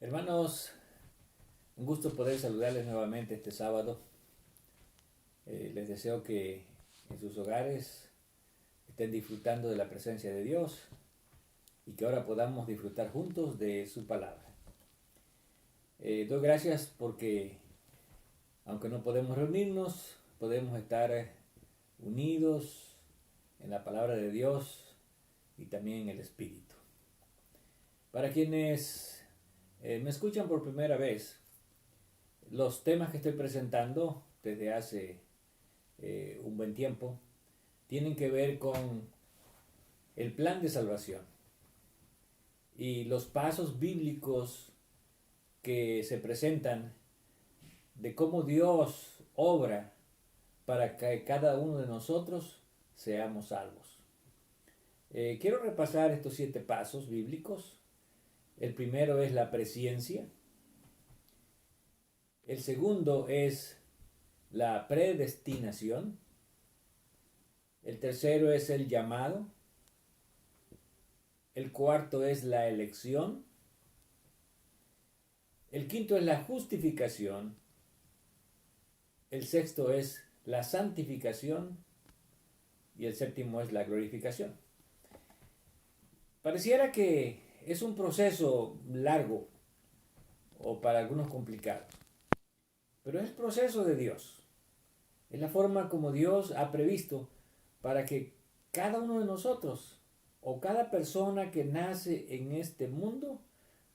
Hermanos, un gusto poder saludarles nuevamente este sábado. Les deseo que en sus hogares estén disfrutando de la presencia de Dios y que ahora podamos disfrutar juntos de su palabra. Doy gracias porque, aunque no podemos reunirnos, podemos estar unidos en la palabra de Dios y también en el Espíritu. Para quienes me escuchan por primera vez, los temas que estoy presentando desde hace un buen tiempo tienen que ver con el plan de salvación y los pasos bíblicos que se presentan de cómo Dios obra para que cada uno de nosotros seamos salvos. Quiero repasar estos 7 pasos bíblicos. El primero es la presciencia. El segundo es la predestinación. El tercero es el llamado. El cuarto es la elección. El quinto es la justificación. El sexto es la santificación. Y el séptimo es la glorificación. Pareciera que es un proceso largo o para algunos complicado, pero es el proceso de Dios. Es la forma como Dios ha previsto para que cada uno de nosotros o cada persona que nace en este mundo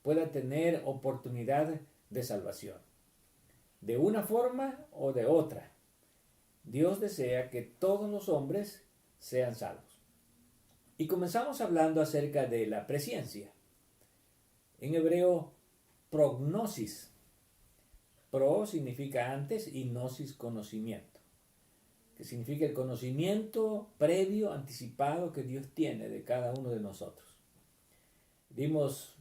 pueda tener oportunidad de salvación. De una forma o de otra, Dios desea que todos los hombres sean salvos. Y comenzamos hablando acerca de la presciencia. En hebreo, prognosis. Pro significa antes y gnosis conocimiento, que significa el conocimiento previo, anticipado que Dios tiene de cada uno de nosotros. Vimos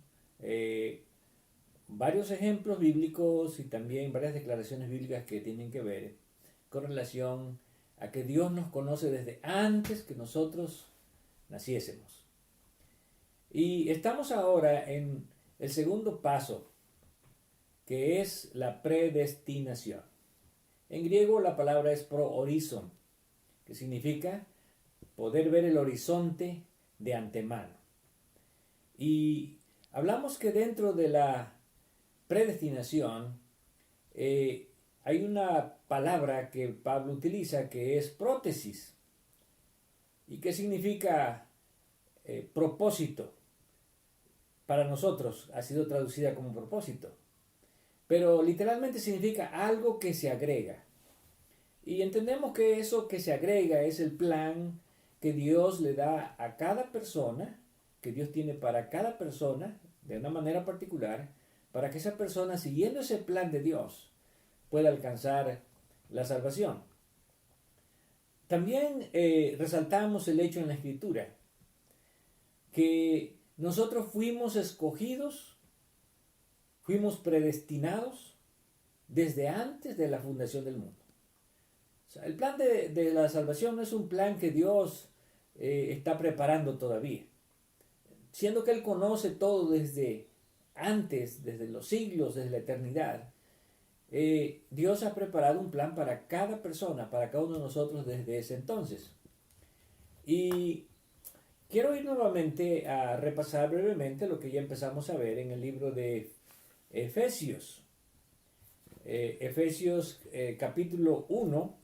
varios ejemplos bíblicos y también varias declaraciones bíblicas que tienen que ver con relación a que Dios nos conoce desde antes que nosotros naciésemos. Y estamos ahora en el segundo paso, que es la predestinación. En griego la palabra es prohorizon, que significa poder ver el horizonte de antemano. Y hablamos que dentro de la predestinación hay una palabra que Pablo utiliza que es prótesis y que significa propósito. Para nosotros ha sido traducida como propósito, pero literalmente significa algo que se agrega. Y entendemos que eso que se agrega es el plan que Dios le da a cada persona, que Dios tiene para cada persona de una manera particular, para que esa persona, siguiendo ese plan de Dios, pueda alcanzar la salvación. También resaltamos el hecho en la Escritura, que nosotros fuimos escogidos, fuimos predestinados desde antes de la fundación del mundo. O sea, el plan de la salvación no es un plan que Dios está preparando todavía, siendo que Él conoce todo desde antes, desde los siglos, desde la eternidad. Dios ha preparado un plan para cada persona, para cada uno de nosotros desde ese entonces. Y quiero ir nuevamente a repasar brevemente lo que ya empezamos a ver en el libro de Efesios. Efesios capítulo 1,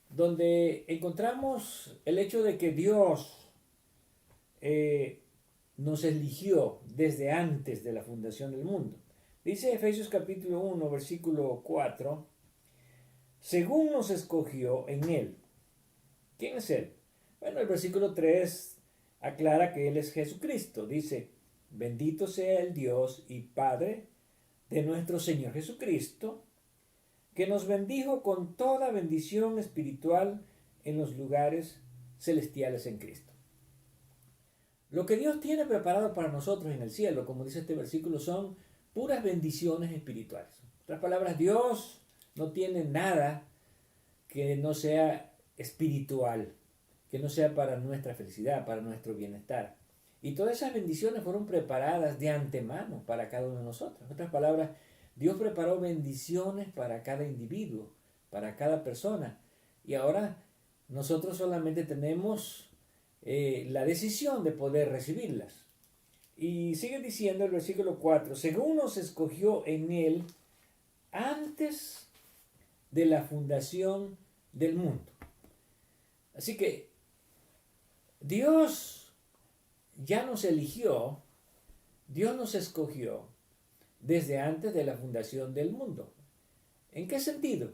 donde encontramos el hecho de que Dios nos eligió desde antes de la fundación del mundo. Dice Efesios capítulo 1, versículo 4, según nos escogió en Él. ¿Quién es Él? Bueno, el versículo 3 aclara que Él es Jesucristo. Dice, bendito sea el Dios y Padre de nuestro Señor Jesucristo, que nos bendijo con toda bendición espiritual en los lugares celestiales en Cristo. Lo que Dios tiene preparado para nosotros en el cielo, como dice este versículo, son puras bendiciones espirituales. En otras palabras, Dios no tiene nada que no sea espiritual, que no sea para nuestra felicidad, para nuestro bienestar. Y todas esas bendiciones fueron preparadas de antemano para cada uno de nosotros. En otras palabras, Dios preparó bendiciones para cada individuo, para cada persona. Y ahora nosotros solamente tenemos la decisión de poder recibirlas. Y sigue diciendo el versículo 4, según nos escogió en él antes de la fundación del mundo. Así que Dios ya nos eligió, Dios nos escogió desde antes de la fundación del mundo. ¿En qué sentido?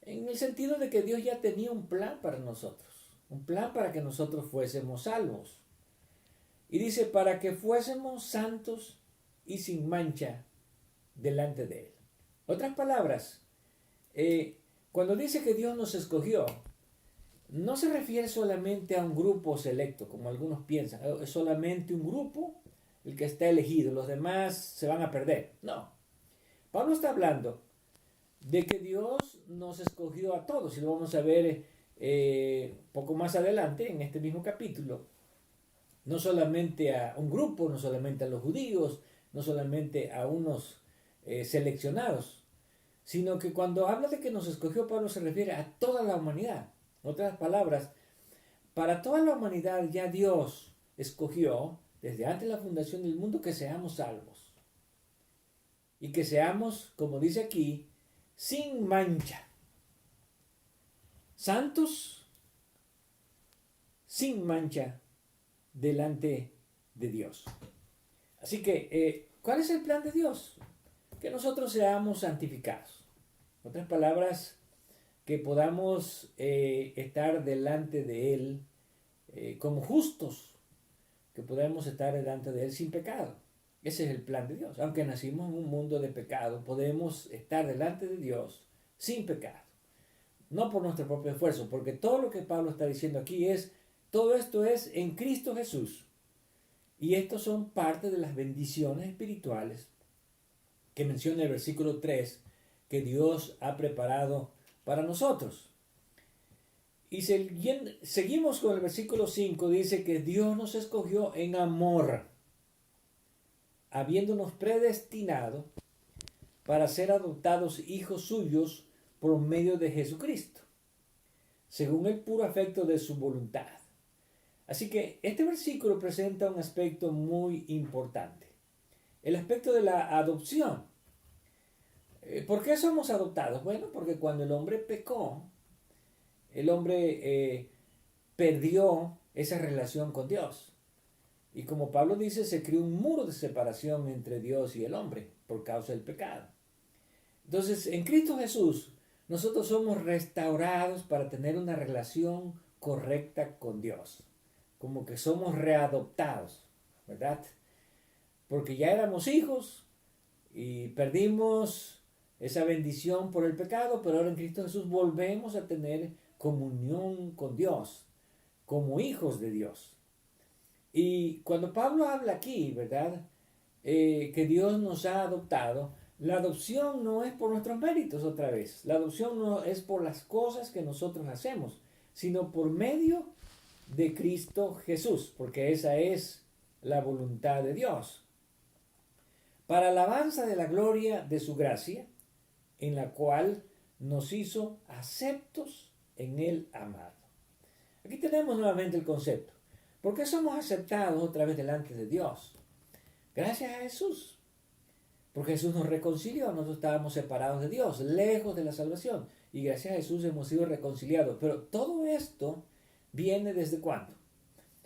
En el sentido de que Dios ya tenía un plan para nosotros, un plan para que nosotros fuésemos salvos. Y dice, para que fuésemos santos y sin mancha delante de Él. Otras palabras, cuando dice que Dios nos escogió, no se refiere solamente a un grupo selecto, como algunos piensan, es solamente un grupo el que está elegido, los demás se van a perder. No, Pablo está hablando de que Dios nos escogió a todos, y lo vamos a ver poco más adelante en este mismo capítulo. No solamente a un grupo, no solamente a los judíos, no solamente a unos seleccionados, sino que cuando habla de que nos escogió, Pablo se refiere a toda la humanidad. En otras palabras, para toda la humanidad ya Dios escogió, desde antes de la fundación del mundo, que seamos salvos. Y que seamos, como dice aquí, sin mancha. Santos, sin mancha, delante de Dios. Así que, ¿cuál es el plan de Dios? Que nosotros seamos santificados. En otras palabras, que podamos estar delante de Él como justos, que podamos estar delante de Él sin pecado. Ese es el plan de Dios. Aunque nacimos en un mundo de pecado, podemos estar delante de Dios sin pecado. No por nuestro propio esfuerzo, porque todo lo que Pablo está diciendo aquí es, todo esto es en Cristo Jesús. Y estos son parte de las bendiciones espirituales que menciona el versículo 3, que Dios ha preparado para nosotros. Y seguimos con el versículo 5, dice que Dios nos escogió en amor, habiéndonos predestinado para ser adoptados hijos suyos por medio de Jesucristo, según el puro afecto de su voluntad. Así que este versículo presenta un aspecto muy importante, el aspecto de la adopción. ¿Por qué somos adoptados? Bueno, porque cuando el hombre pecó, el hombre perdió esa relación con Dios. Y como Pablo dice, se creó un muro de separación entre Dios y el hombre por causa del pecado. Entonces, en Cristo Jesús, nosotros somos restaurados para tener una relación correcta con Dios. Como que somos readoptados, ¿verdad? Porque ya éramos hijos y perdimos esa bendición por el pecado, pero ahora en Cristo Jesús volvemos a tener comunión con Dios, como hijos de Dios. Y cuando Pablo habla aquí, ¿verdad? Que Dios nos ha adoptado, la adopción no es por nuestros méritos otra vez, la adopción no es por las cosas que nosotros hacemos, sino por medio de Cristo Jesús, porque esa es la voluntad de Dios. Para alabanza de la gloria de su gracia, en la cual nos hizo aceptos en el amado. Aquí tenemos nuevamente el concepto. ¿Por qué somos aceptados otra vez delante de Dios? Gracias a Jesús. Porque Jesús nos reconcilió, nosotros estábamos separados de Dios, lejos de la salvación. Y gracias a Jesús hemos sido reconciliados. Pero todo esto viene ¿desde cuándo?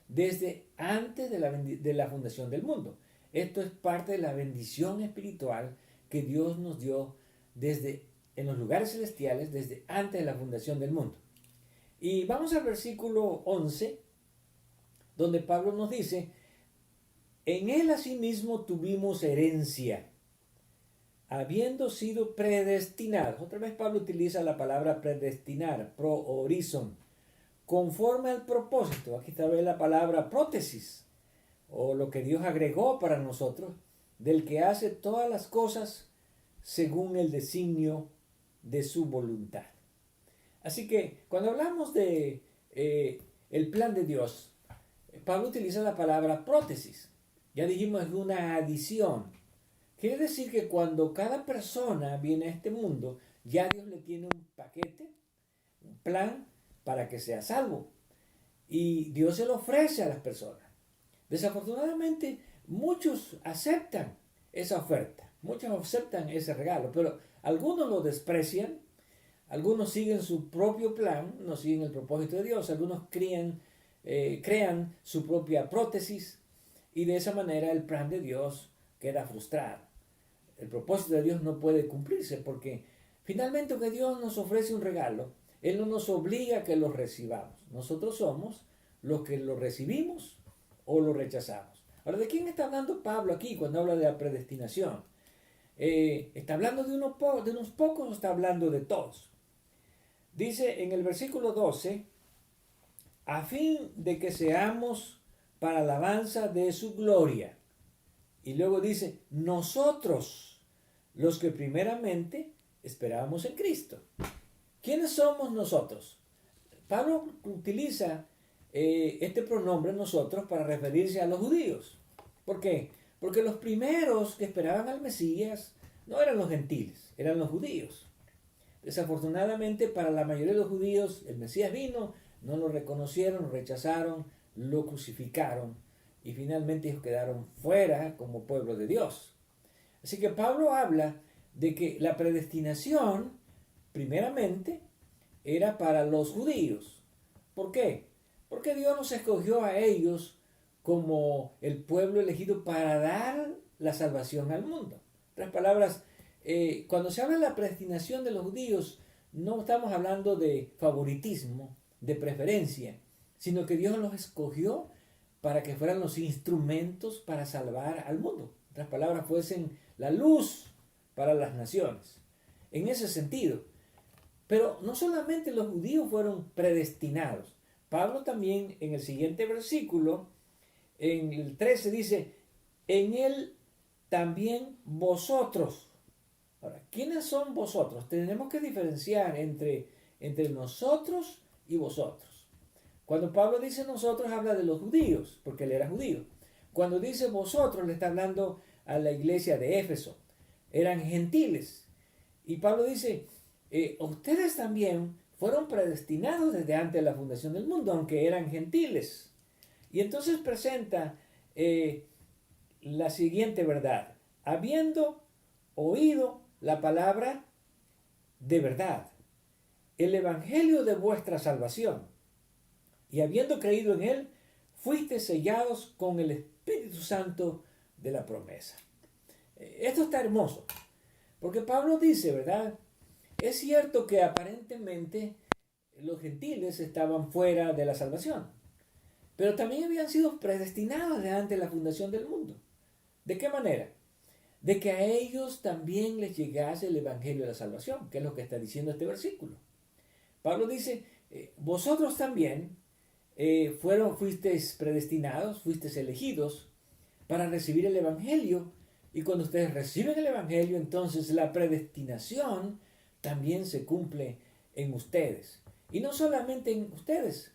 Desde antes de la fundación del mundo. Esto es parte de la bendición espiritual que Dios nos dio desde en los lugares celestiales, desde antes de la fundación del mundo. Y vamos al versículo 11, donde Pablo nos dice, en él asimismo tuvimos herencia, habiendo sido predestinados. Otra vez Pablo utiliza la palabra predestinar, pro horizon, conforme al propósito. Aquí está la palabra prótesis, o lo que Dios agregó para nosotros, del que hace todas las cosas según el designio de su voluntad. Así que cuando hablamos de el plan de Dios, Pablo utiliza la palabra prótesis. Ya dijimos, es una adición. Quiere decir que cuando cada persona viene a este mundo, ya Dios le tiene un paquete, un plan para que sea salvo. Y Dios se lo ofrece a las personas. Desafortunadamente, muchos aceptan esa oferta, muchos aceptan ese regalo, pero algunos lo desprecian, algunos siguen su propio plan, no siguen el propósito de Dios, algunos crean su propia prótesis y de esa manera el plan de Dios queda frustrado. El propósito de Dios no puede cumplirse porque finalmente que Dios nos ofrece un regalo, Él no nos obliga a que lo recibamos. Nosotros somos los que lo recibimos o lo rechazamos. Ahora, ¿de quién está hablando Pablo aquí cuando habla de la predestinación? ¿Está hablando de unos pocos o está hablando de todos? Dice en el versículo 12, a fin de que seamos para alabanza de su gloria. Y luego dice, nosotros, los que primeramente esperábamos en Cristo. ¿Quiénes somos nosotros? Pablo utiliza este pronombre nosotros para referirse a los judíos. ¿Por qué? Porque los primeros que esperaban al Mesías no eran los gentiles, eran los judíos. Desafortunadamente para la mayoría de los judíos el Mesías vino, no lo reconocieron, lo rechazaron, lo crucificaron y finalmente ellos quedaron fuera como pueblo de Dios. Así que Pablo habla de que la predestinación primeramente era para los judíos. ¿Por qué? Porque Dios nos escogió a ellos como el pueblo elegido para dar la salvación al mundo. En otras palabras, cuando se habla de la predestinación de los judíos, no estamos hablando de favoritismo, de preferencia, sino que Dios los escogió para que fueran los instrumentos para salvar al mundo. En otras palabras, fuesen la luz para las naciones. En ese sentido. Pero no solamente los judíos fueron predestinados. Pablo también en el siguiente versículo, en el 13 dice, en él también vosotros. Ahora, ¿quiénes son vosotros? Tenemos que diferenciar entre nosotros y vosotros. Cuando Pablo dice nosotros, habla de los judíos, porque él era judío. Cuando dice vosotros, le está hablando a la iglesia de Éfeso. Eran gentiles. Y Pablo dice, ustedes también fueron predestinados desde antes de la fundación del mundo, aunque eran gentiles. Y entonces presenta la siguiente verdad. Habiendo oído la palabra de verdad, el evangelio de vuestra salvación, y habiendo creído en él, fuiste sellados con el Espíritu Santo de la promesa. Esto está hermoso, porque Pablo dice, ¿verdad? Es cierto que aparentemente los gentiles estaban fuera de la salvación, pero también habían sido predestinados desde antes de la fundación del mundo. ¿De qué manera? De que a ellos también les llegase el evangelio de la salvación, que es lo que está diciendo este versículo. Pablo dice, vosotros también fuisteis predestinados, fuisteis elegidos para recibir el evangelio, y cuando ustedes reciben el evangelio, entonces la predestinación también se cumple en ustedes. Y no solamente en ustedes,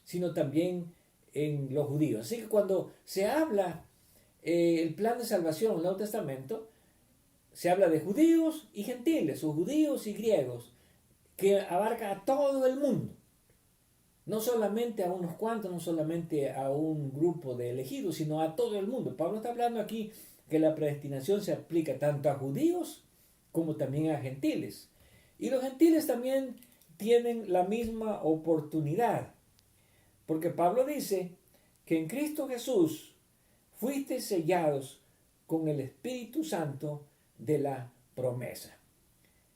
sino también en los judíos. Así que cuando se habla el plan de salvación en el Nuevo Testamento, se habla de judíos y gentiles, o judíos y griegos, que abarca a todo el mundo. No solamente a unos cuantos, no solamente a un grupo de elegidos, sino a todo el mundo. Pablo está hablando aquí que la predestinación se aplica tanto a judíos como también a gentiles. Y los gentiles también tienen la misma oportunidad. Porque Pablo dice que en Cristo Jesús fuiste sellados con el Espíritu Santo de la promesa.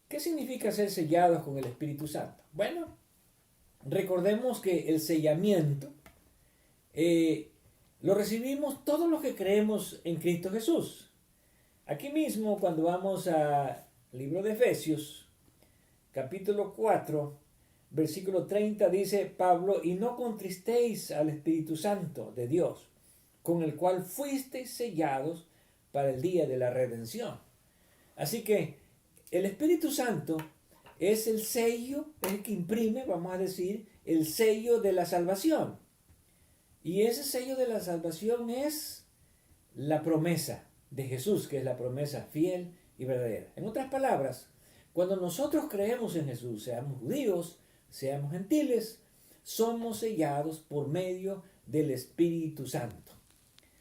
¿Qué significa ser sellados con el Espíritu Santo? Bueno, recordemos que el sellamiento lo recibimos todos los que creemos en Cristo Jesús. Aquí mismo, cuando vamos al libro de Efesios, capítulo 4, versículo 30, dice Pablo, y no contristéis al Espíritu Santo de Dios, con el cual fuisteis sellados para el día de la redención. Así que el Espíritu Santo es el sello, es el que imprime, vamos a decir, el sello de la salvación. Y ese sello de la salvación es la promesa de Jesús, que es la promesa fiel y verdadera. En otras palabras, cuando nosotros creemos en Jesús, seamos judíos, seamos gentiles, somos sellados por medio del Espíritu Santo.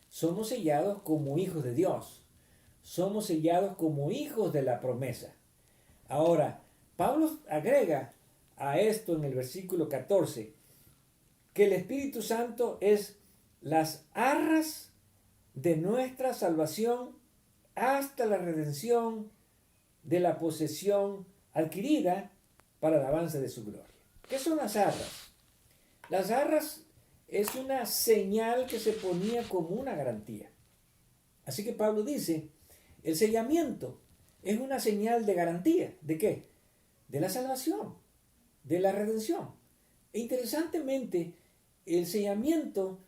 Somos sellados como hijos de Dios. Somos sellados como hijos de la promesa. Ahora, Pablo agrega a esto en el versículo 14 que el Espíritu Santo es las arras de nuestra salvación hasta la redención de la posesión adquirida para el avance de su gloria. ¿Qué son las arras? Las arras es una señal que se ponía como una garantía. Así que Pablo dice, el sellamiento es una señal de garantía. ¿De qué? De la salvación, de la redención. E interesantemente, el sellamiento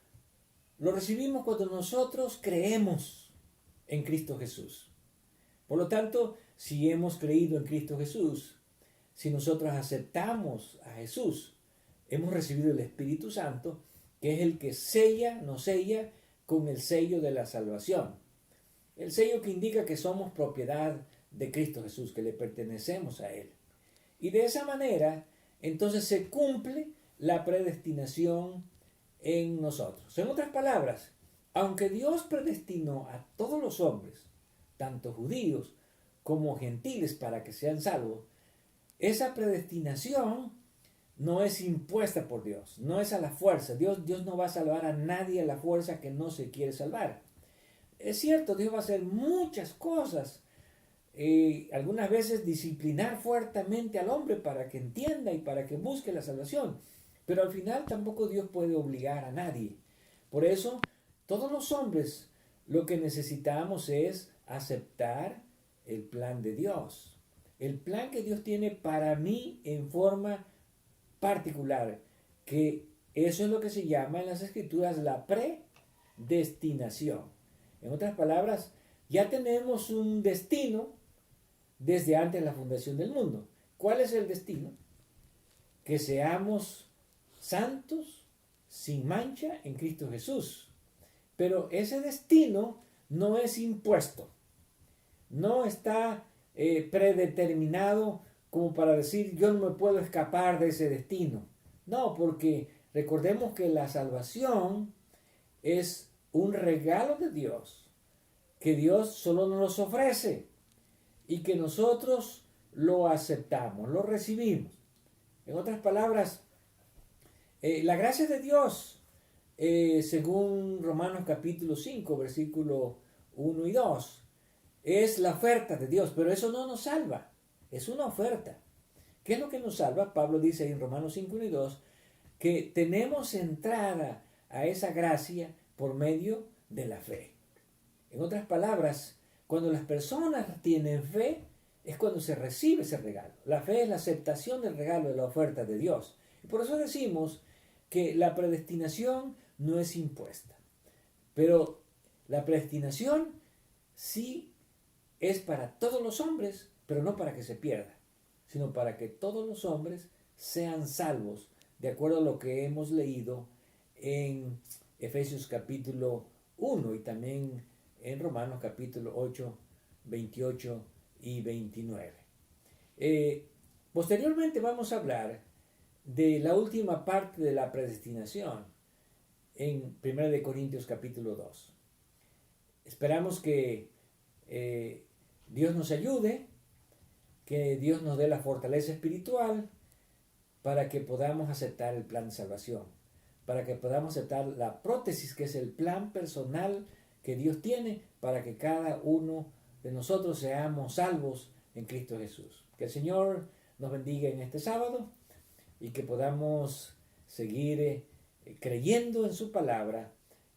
lo recibimos cuando nosotros creemos en Cristo Jesús. Por lo tanto, si hemos creído en Cristo Jesús, si nosotros aceptamos a Jesús, hemos recibido el Espíritu Santo, que es el que nos sella con el sello de la salvación. El sello que indica que somos propiedad de Cristo Jesús, que le pertenecemos a Él. Y de esa manera, entonces se cumple la predestinación en nosotros. En otras palabras, aunque Dios predestinó a todos los hombres, tanto judíos como gentiles, para que sean salvos, esa predestinación no es impuesta por Dios, no es a la fuerza. Dios no va a salvar a nadie a la fuerza que no se quiere salvar. Es cierto, Dios va a hacer muchas cosas, algunas veces disciplinar fuertemente al hombre para que entienda y para que busque la salvación, pero al final tampoco Dios puede obligar a nadie. Por eso, todos los hombres lo que necesitamos es aceptar el plan de Dios, el plan que Dios tiene para mí en forma particular, que eso es lo que se llama en las Escrituras la predestinación. En otras palabras, ya tenemos un destino desde antes de la fundación del mundo. ¿Cuál es el destino? Que seamos santos, sin mancha, en Cristo Jesús. Pero ese destino no es impuesto, no está predeterminado como para decir yo no me puedo escapar de ese destino. No, porque recordemos que la salvación es un regalo de Dios, que Dios solo nos ofrece y que nosotros lo aceptamos, lo recibimos. En otras palabras, la gracia de Dios, según Romanos capítulo 5, versículo 1 y 2, es la oferta de Dios, pero eso no nos salva, es una oferta. ¿Qué es lo que nos salva? Pablo dice ahí en Romanos 5, 1 y 2, que tenemos entrada a esa gracia por medio de la fe. En otras palabras, cuando las personas tienen fe, es cuando se recibe ese regalo. La fe es la aceptación del regalo, de la oferta de Dios. Y por eso decimos que la predestinación no es impuesta. Pero la predestinación sí es para todos los hombres, pero no para que se pierda, sino para que todos los hombres sean salvos, de acuerdo a lo que hemos leído en Efesios capítulo 1 y también en Romanos capítulo 8, 28 y 29. Posteriormente vamos a hablar de la última parte de la predestinación en 1 Corintios capítulo 2. Esperamos que Dios nos ayude, que Dios nos dé la fortaleza espiritual para que podamos aceptar el plan de salvación, para que podamos aceptar la prótesis, que es el plan personal que Dios tiene para que cada uno de nosotros seamos salvos en Cristo Jesús. Que el Señor nos bendiga en este sábado y que podamos seguir creyendo en su palabra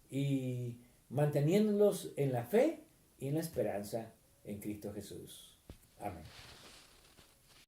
y manteniéndolos en la fe y en la esperanza en Cristo Jesús. Amén.